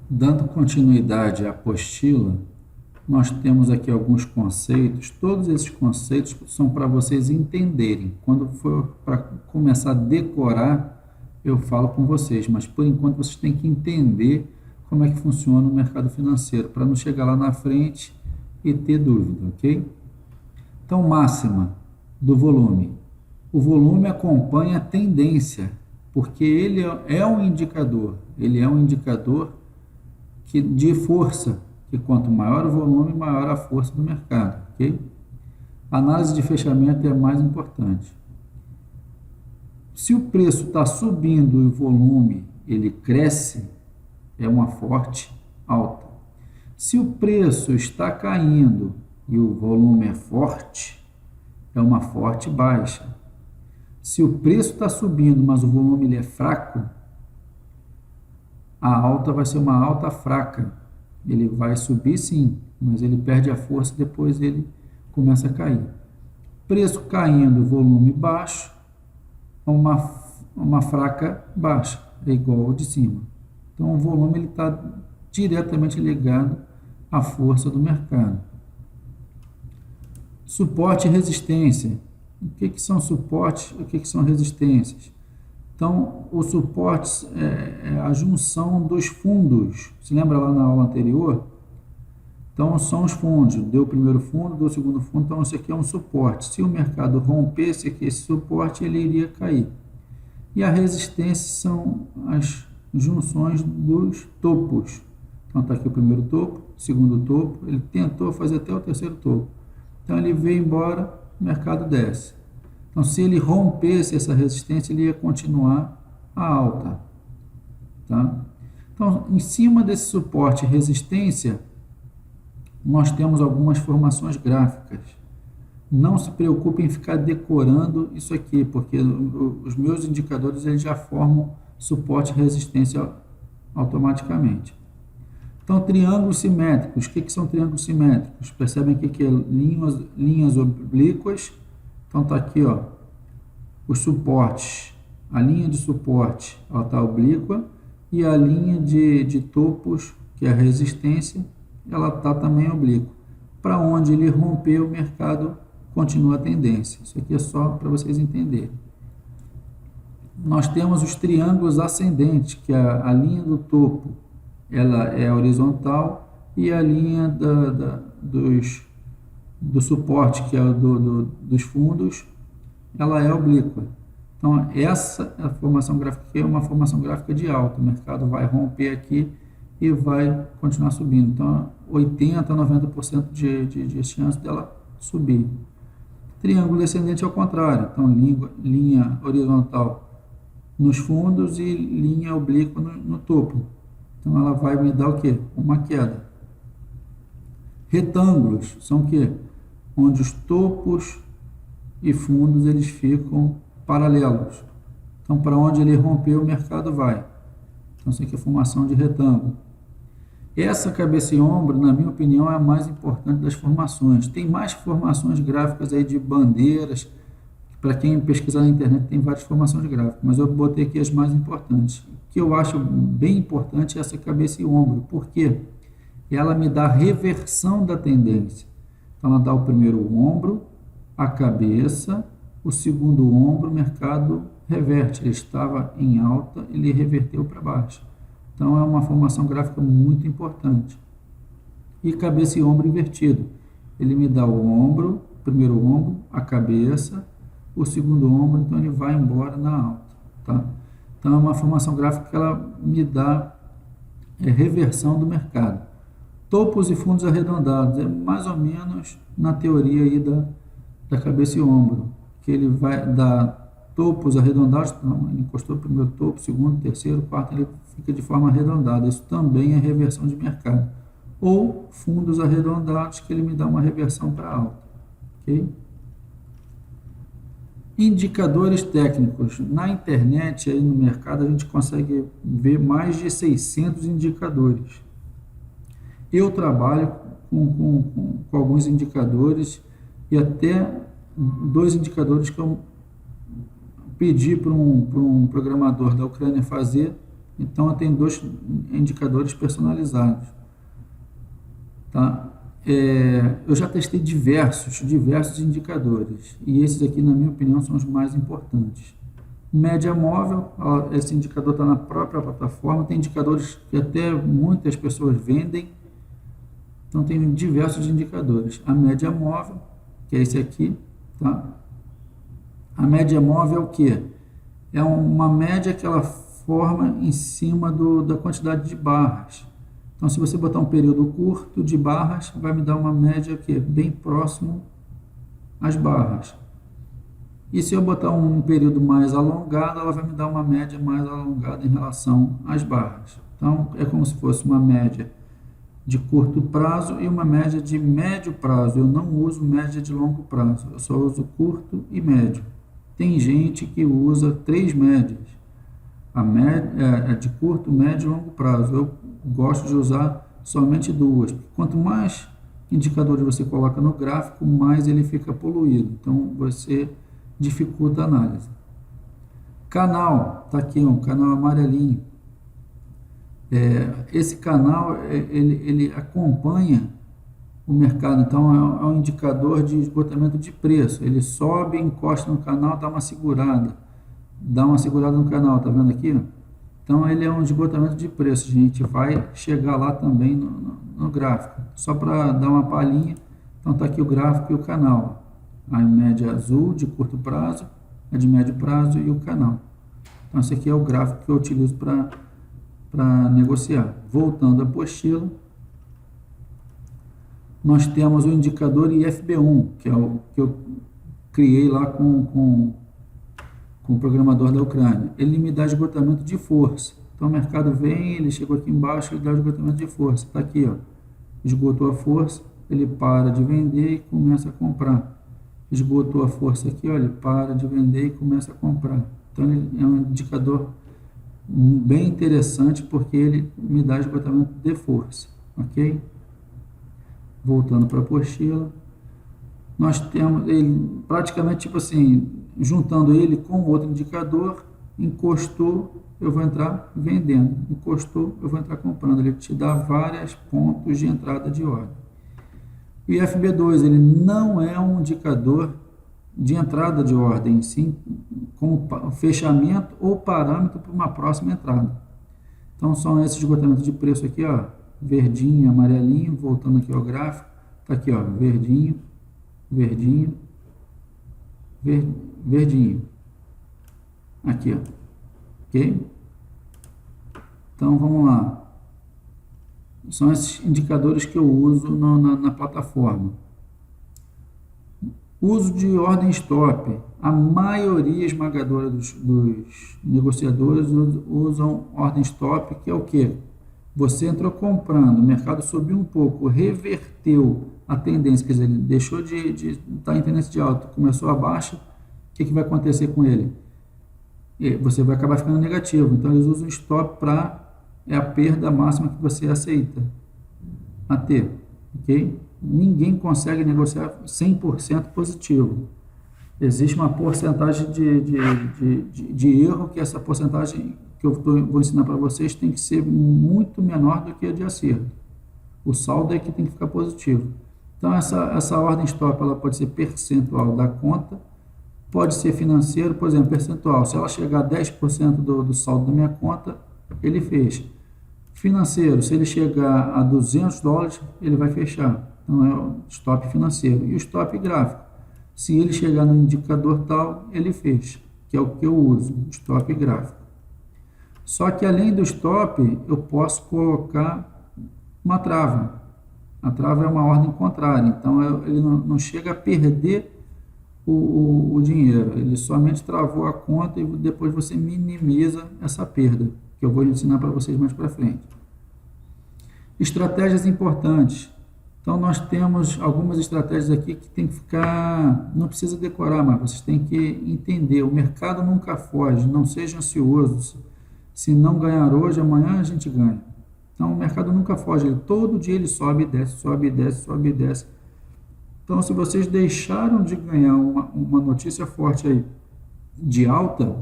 Dando continuidade à apostila, nós temos aqui alguns conceitos. Todos esses conceitos são para vocês entenderem. Quando for para começar a decorar, eu falo com vocês, mas por enquanto vocês têm que entender como é que funciona o mercado financeiro, para não chegar lá na frente e ter dúvida, ok? Então, máxima do volume. O volume acompanha a tendência, porque ele é um indicador de força, que quanto maior o volume, maior a força do mercado, ok? A análise de fechamento é a mais importante. Se o preço está subindo e o volume ele cresce, é uma forte alta. Se o preço está caindo e o volume é forte, é uma forte baixa. Se o preço está subindo, mas o volume ele é fraco, a alta vai ser uma alta fraca. Ele vai subir sim, mas ele perde a força e depois ele começa a cair. Preço caindo, volume baixo, uma fraca baixa, é igual ao de cima. Então o volume está diretamente ligado à força do mercado. Suporte e resistência. O que são suportes? O que são resistências? Então, o suporte é a junção dos fundos. Se lembra lá na aula anterior? Então, são os fundos. Deu o primeiro fundo, deu o segundo fundo. Então, isso aqui é um suporte. Se o mercado rompesse aqui esse suporte, ele iria cair. E a resistência são as junções dos topos. Então, está aqui o primeiro topo, o segundo topo. Ele tentou fazer até o terceiro topo. Então, ele veio embora, o mercado desce. Então, se ele rompesse essa resistência, ele ia continuar a alta. Tá? Então, em cima desse suporte e resistência, nós temos algumas formações gráficas. Não se preocupe em ficar decorando isso aqui, porque os meus indicadores eles já formam suporte e resistência automaticamente. Então, triângulos simétricos. O que são triângulos simétricos? Percebem aqui que é linhas oblíquas. Então, está aqui, ó, os suportes. A linha de suporte está oblíqua e a linha de topos, que é a resistência, ela está também oblíqua. Para onde ele rompeu, o mercado continua a tendência. Isso aqui é só para vocês entenderem. Nós temos os triângulos ascendentes, que é a linha do topo ela é horizontal e a linha do suporte, que é dos fundos, ela é oblíqua. Então, essa a formação gráfica aqui é uma formação gráfica de alta. O mercado vai romper aqui e vai continuar subindo. Então, 80% a 90% de chance dela subir. Triângulo descendente é o contrário. Então, linha horizontal nos fundos e linha oblíqua no topo. Então, ela vai me dar o quê? Uma queda. Retângulos são o quê? Onde os topos e fundos eles ficam paralelos. Então, para onde ele rompeu, o mercado vai. Então, isso aqui é a formação de retângulo. Essa cabeça e ombro, na minha opinião, é a mais importante das formações. Tem mais formações gráficas aí de bandeiras. Para quem pesquisar na internet, tem várias formações gráficas, mas eu botei aqui as mais importantes. O que eu acho bem importante é essa cabeça e ombro. Por quê? Ela me dá a reversão da tendência. Então, ela dá o primeiro ombro, a cabeça, o segundo ombro, o mercado reverte. Ele estava em alta, ele reverteu para baixo. Então, é uma formação gráfica muito importante. E cabeça e ombro invertido. Ele me dá o ombro, o primeiro ombro, a cabeça, o segundo ombro, então ele vai embora na alta. Tá? Então, é uma formação gráfica que ela me dá reversão do mercado. Topos e fundos arredondados, é mais ou menos na teoria aí da cabeça e ombro, que ele vai dar topos arredondados, então, ele encostou o primeiro topo, segundo, terceiro, quarto, ele fica de forma arredondada. Isso também é reversão de mercado. Ou fundos arredondados, que ele me dá uma reversão para alta. Ok? Indicadores técnicos. Na internet, aí no mercado, a gente consegue ver mais de 600 indicadores. Eu trabalho com alguns indicadores e até 2 indicadores que eu pedi para um programador da Ucrânia fazer, Então, eu tenho dois indicadores personalizados, tá? Eu já testei diversos indicadores, e esses aqui, na minha opinião, são os mais importantes. Média móvel, esse indicador está na própria plataforma, tem indicadores que até muitas pessoas vendem, então tem diversos indicadores. A média móvel, que é esse aqui, tá? A média móvel é o quê? É uma média que ela forma em cima da quantidade de barras. Então, se você botar um período curto de barras, vai me dar uma média que é bem próximo às barras. E se eu botar um período mais alongado, ela vai me dar uma média mais alongada em relação às barras. Então, é como se fosse uma média de curto prazo e uma média de médio prazo. Eu não uso média de longo prazo, eu só uso curto e médio. Tem gente que usa três médias, a média é de curto, médio e longo prazo. Eu gosto de usar somente duas. Quanto mais indicadores você coloca no gráfico, mais ele fica poluído. Então, você dificulta a análise. Canal, está aqui um canal amarelinho. Esse canal, ele acompanha o mercado, então é um indicador de esgotamento de preço. Ele sobe, encosta no canal, dá uma segurada no canal, tá vendo aqui? Então, ele é um esgotamento de preço. A gente vai chegar lá também no gráfico. Só para dar uma palhinha, então está aqui o gráfico e o canal. A média azul de curto prazo, a de médio prazo e o canal. Então, esse aqui é o gráfico que eu utilizo para negociar. Voltando à apostila, nós temos o indicador IFB1, que é o que eu criei lá com o programador da Ucrânia. Ele me dá esgotamento de força. Então, o mercado vem, ele chegou aqui embaixo, ele dá esgotamento de força. Está aqui, ó. Esgotou a força, ele para de vender e começa a comprar. Esgotou a força aqui, ó, ele para de vender e começa a comprar. Então, ele é um indicador bem interessante porque ele me dá esgotamento de força, ok? Voltando para a apostila, nós temos ele praticamente tipo assim, juntando ele com outro indicador, encostou, eu vou entrar vendendo, encostou, eu vou entrar comprando. Ele te dá vários pontos de entrada de ordem. O IFB2, ele não é um indicador de entrada de ordem, sim, como fechamento ou parâmetro para uma próxima entrada. Então, são esses esgotamentos de preço aqui, ó, verdinho, amarelinho, voltando aqui ao gráfico, tá aqui, ó, verdinho, verdinho, verdinho, aqui, ó, ok? Então, vamos lá. São esses indicadores que eu uso na plataforma. Uso de ordem stop. A maioria esmagadora dos negociadores usam ordem stop, que é o quê? Você entrou comprando, o mercado subiu um pouco, reverteu a tendência, quer dizer, ele deixou de estar em tendência de alta, começou a baixa, o que vai acontecer com ele? Você vai acabar ficando negativo. Então, eles usam stop para a perda máxima que você aceita a ter, ok? Ninguém consegue negociar 100% positivo. Existe uma porcentagem de erro, que essa porcentagem que eu vou ensinar para vocês tem que ser muito menor do que a de acerto. O saldo é que tem que ficar positivo. Então, essa ordem stop, ela pode ser percentual da conta, pode ser financeiro, por exemplo, percentual. Se ela chegar a 10% do saldo da minha conta, ele fecha. Financeiro, se ele chegar a $200, ele vai fechar. Então, é o stop financeiro. E o stop gráfico, se ele chegar no indicador tal, ele fecha, que é o que eu uso, stop gráfico. Só que além do stop, eu posso colocar uma trava. A trava é uma ordem contrária, então ele não chega a perder o dinheiro, ele somente travou a conta e depois você minimiza essa perda, que eu vou ensinar para vocês mais para frente. Estratégias importantes. Então, nós temos algumas estratégias aqui que tem que ficar, não precisa decorar, mas vocês têm que entender. O mercado nunca foge, não seja ansioso. Se não ganhar hoje, amanhã a gente ganha. Então, o mercado nunca foge, todo dia ele sobe e desce, sobe e desce, sobe e desce. Então, se vocês deixaram de ganhar uma notícia forte aí de alta,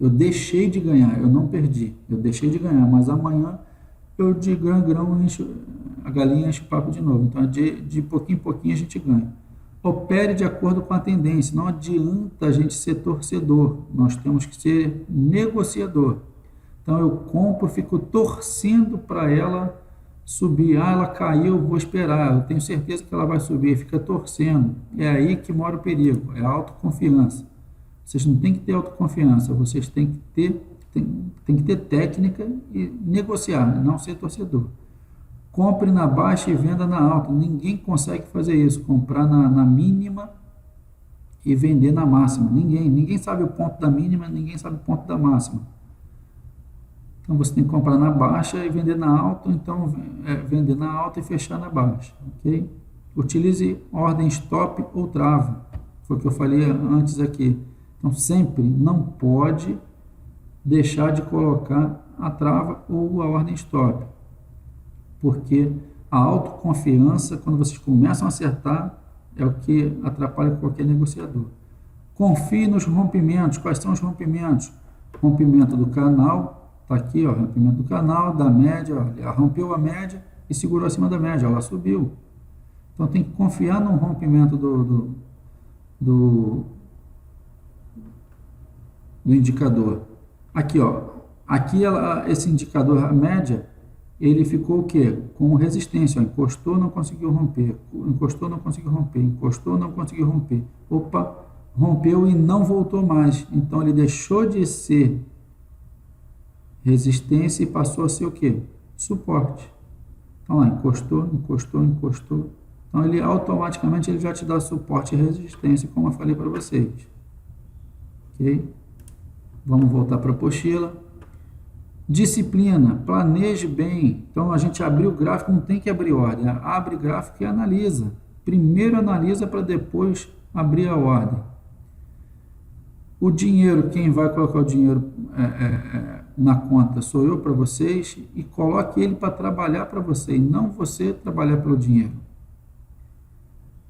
Eu deixei de ganhar, eu não perdi, eu deixei de ganhar, mas amanhã eu de grão em grão a galinha enche o papo de novo. Então, de pouquinho em pouquinho a gente ganha. Opere de acordo com a tendência. Não adianta a gente ser torcedor, nós temos que ser negociador. Então, eu compro, fico torcendo para ela subir. Ah, ela caiu, vou esperar. Eu tenho certeza que ela vai subir. Fica torcendo. É aí que mora o perigo. É a autoconfiança. Vocês não têm que ter autoconfiança. Vocês têm que ter técnica e negociar, não ser torcedor. Compre na baixa e venda na alta. Ninguém consegue fazer isso. Comprar na mínima e vender na máxima. Ninguém sabe o ponto da mínima, ninguém sabe o ponto da máxima. Então você tem que comprar na baixa e vender na alta, então vender na alta e fechar na baixa, ok? Utilize ordem stop ou trava, foi o que eu falei antes aqui. Então sempre não pode deixar de colocar a trava ou a ordem stop, porque a autoconfiança, quando vocês começam a acertar, é o que atrapalha qualquer negociador. Confie nos rompimentos. Quais são os rompimentos? Rompimento do canal. Está aqui, ó, rompimento do canal, da média, ó, ela rompeu a média e segurou acima da média, ela subiu. Então tem que confiar no rompimento do indicador. Aqui, ó, aqui esse indicador, a média, ele ficou o quê? Com resistência, ó, encostou, não conseguiu romper, encostou, não conseguiu romper, encostou, não conseguiu romper. Opa, rompeu e não voltou mais. Então ele deixou de ser resistência e passou a ser o quê? Suporte. Então lá, encostou, encostou, encostou. Então ele automaticamente ele já te dá suporte e resistência, como eu falei para vocês. Ok? Vamos voltar para a apostila. Disciplina, planeje bem. Então a gente abriu o gráfico, não tem que abrir ordem. Abre gráfico e analisa. Primeiro analisa para depois abrir a ordem. O dinheiro, quem vai colocar o dinheiro na conta sou eu para vocês, e coloque ele para trabalhar para você, e não você trabalhar pelo dinheiro.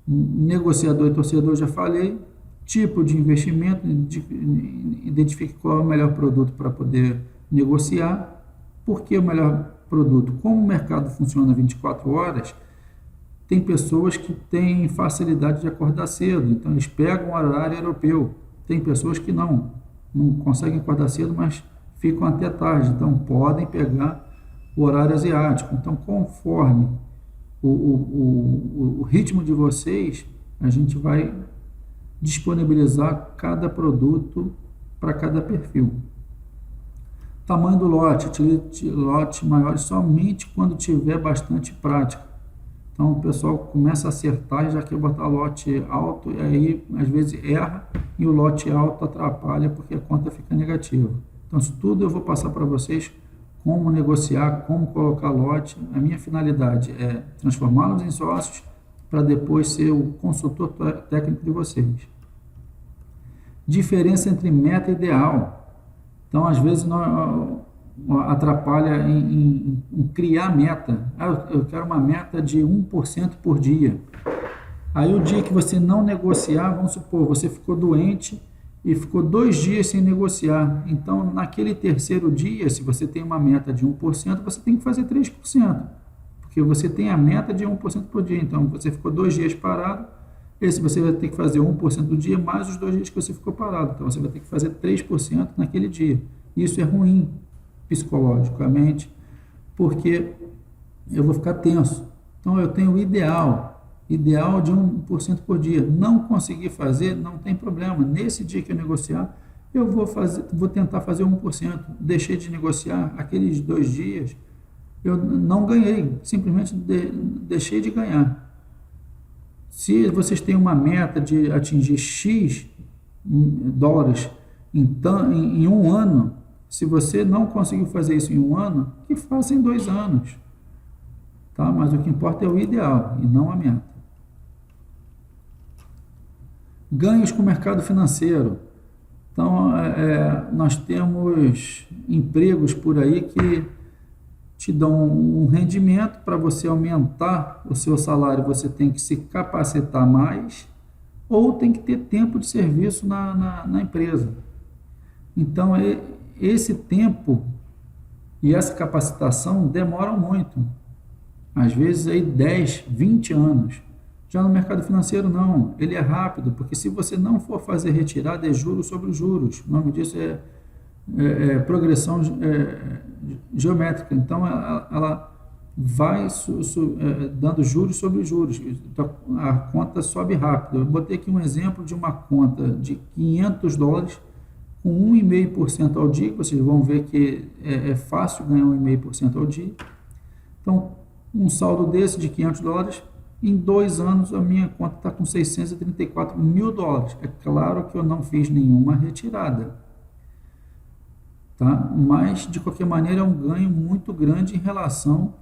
Negociador e torcedor, já falei. Tipo de investimento, identifique qual é o melhor produto para poder negociar. Por que o melhor produto? Como o mercado funciona 24 horas, tem pessoas que têm facilidade de acordar cedo, então eles pegam o horário europeu. Tem pessoas que não conseguem acordar cedo, mas ficam até tarde, então podem pegar o horário asiático. Então, conforme o ritmo de vocês, a gente vai disponibilizar cada produto para cada perfil. Tamanho do lote, utilize lote maior somente quando tiver bastante prática. Então o pessoal começa a acertar e já quer botar lote alto, e aí às vezes erra e o lote alto atrapalha porque a conta fica negativa. Então isso tudo eu vou passar para vocês, como negociar, como colocar lote. A minha finalidade é transformá-los em sócios para depois ser o consultor técnico de vocês. Diferença entre meta e ideal. Então às vezes atrapalha em criar meta. Eu quero uma meta de 1% por dia. Aí o dia que você não negociar, vamos supor, você ficou doente e ficou 2 dias sem negociar. Então, naquele terceiro dia, se você tem uma meta de 1%, você tem que fazer 3%. Porque você tem a meta de 1% por dia. Então, você ficou 2 dias parado, esse você vai ter que fazer 1% do dia, mais os 2 dias que você ficou parado. Então, você vai ter que fazer 3% naquele dia. Isso é ruim psicologicamente, porque eu vou ficar tenso. Então eu tenho o ideal de 1% por dia. Não conseguir fazer, não tem problema. Nesse dia que eu negociar, eu vou tentar fazer 1%. Deixei de negociar aqueles 2 dias, eu não ganhei, simplesmente deixei de ganhar. Se vocês têm uma meta de atingir X dólares em um ano, se você não conseguiu fazer isso em um ano, que faça em 2 anos. Tá? Mas o que importa é o ideal e não a meta. Ganhos com o mercado financeiro. Então, nós temos empregos por aí que te dão um rendimento. Para você aumentar o seu salário, você tem que se capacitar mais ou tem que ter tempo de serviço na empresa. Então, esse tempo e essa capacitação demoram muito, às vezes aí 10, 20 anos. Já no mercado financeiro não, ele é rápido, porque se você não for fazer retirada, é juros sobre juros. O nome disso é progressão geométrica. Então, ela vai dando juros sobre juros. Então, a conta sobe rápido. Eu botei aqui um exemplo de uma conta de US$ 500 com 1,5% ao dia, que vocês vão ver que é fácil ganhar 1,5% ao dia. Então, um saldo desse de US$ 500, em 2 anos a minha conta está com US$ 634 mil. É claro que eu não fiz nenhuma retirada, tá? Mas, de qualquer maneira, é um ganho muito grande em relação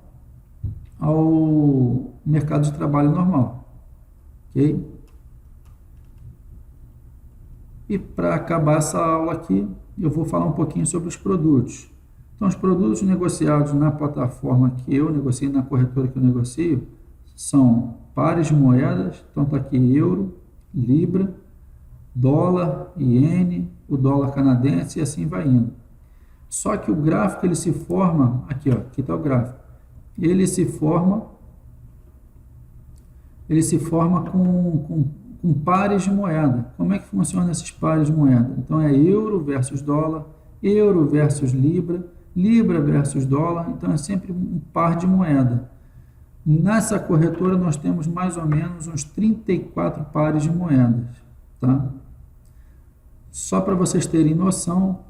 ao mercado de trabalho normal, ok? E para acabar essa aula aqui, eu vou falar um pouquinho sobre os produtos. Então, os produtos negociados na plataforma que eu negocio, na corretora que eu negocio, são pares de moedas. Então, está aqui euro, libra, dólar, iene, o dólar canadense e assim vai indo. Só que o gráfico ele se forma, aqui ó, aqui está o gráfico, ele se forma com pares de moeda. Como é que funciona esses pares de moeda? Então é euro versus dólar, euro versus libra, libra versus dólar, então é sempre um par de moeda. Nessa corretora nós temos mais ou menos uns 34 pares de moedas, tá? Só para vocês terem noção,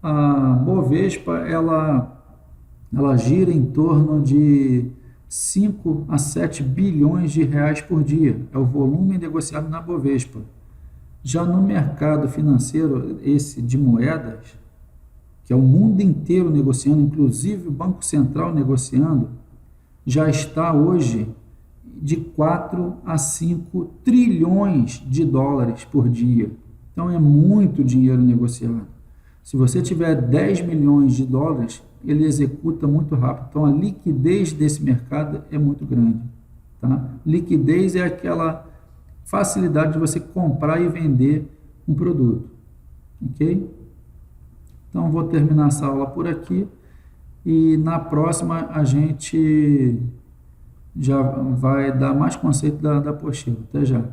a Bovespa ela gira em torno de 5 a 7 bilhões de reais por dia. É o volume negociado na Bovespa. Já no mercado financeiro, esse de moedas, que é o mundo inteiro negociando, inclusive o Banco Central negociando, já está hoje de 4 a 5 trilhões de dólares por dia. Então é muito dinheiro negociado. Se você tiver 10 milhões de dólares, ele executa muito rápido. Então, a liquidez desse mercado é muito grande, tá? Liquidez é aquela facilidade de você comprar e vender um produto, ok? Então, vou terminar essa aula por aqui e na próxima a gente já vai dar mais conceito da apostila. Até já.